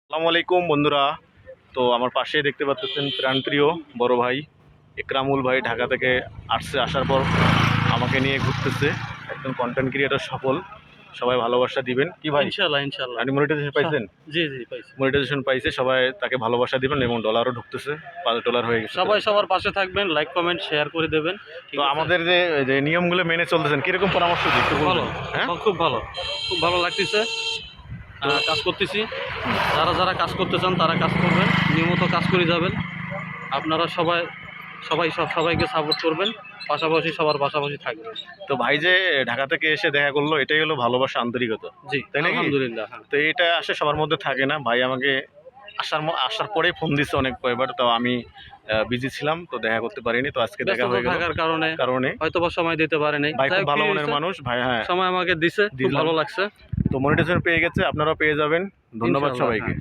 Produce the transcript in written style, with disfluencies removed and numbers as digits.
আসসালামু আলাইকুম বন্ধুরা। তো আমার পাশেই দেখতে পাচ্ছেন প্রাণপ্রিয় বড় ভাই ইকরামুল ভাই ঢাকা থেকে আসার পর আমাকে নিয়ে ঘুরতেছে। একজন কন্টেন্ট ক্রিয়েটর সফল, সবাই ভালোবাসা দিবেন। কি ভাই, ইনশাআল্লাহ ইনশাআল্লাহ। আপনি মনিটাইজেশন পাইছেন? জি জি পাইছি। মনিটাইজেশন পাইছে, সবাই তাকে ভালোবাসা দিবেন এবং ডলারও ঢুকতেছে, $5 হয়ে গেছে। সবাই সবার পাশে থাকবেন, লাইক কমেন্ট শেয়ার করে দেবেন। ঠিক তো আছে? আমাদের যে যে নিয়মগুলো মেনে চলতেছেন, কিরকম পরামর্শ দিই একটু ভালো, বলবেন? হ্যাঁ, খুব ভালো, খুব ভালো লাগতেছে। কাজ করতেছি, যারা যারা কাজ করতে চান তারা কাজ করবেন, নিয়মিত কাজ করে যাবেন। আপনারা সবাইকে সাপোর্ট করবেন, পাশাপাশি সবার পাশাপাশি থাকবেন। তো ভাই যে ঢাকা থেকে এসে দেখা করলো, এটাই হলো ভালোবাসা, আন্তরিকতা। জি, তাই নাকি? আলহামদুলিল্লাহ। হ্যাঁ, তো এটা আসলে সবার মধ্যে থাকে না। ভাই আমাকে আসার পরেই ফোন দিচ্ছে অনেক কয়বার, তো আমি বিজি ছিলাম, তো দেখা করতে পারিনি। তো আজকে দেখা ব্যস্ততা হয়ে গেল থাকার কারণে হয়তোবা সময় দিতে পারে নাই। ভাই যাই খুব হোক, ভালো কি মনের হয়েছে, মানুষ ভাই। হ্যাঁ, সময় আমাকে দিছে, খুব দিলাম। ভালো লাগছে। তো মনিটাইজেশন পেয়ে গেছে, আপনারাও পেয়ে যাবেন। ধন্যবাদ ইনশাআল্লাহ, সবাইকে। হ্যাঁ।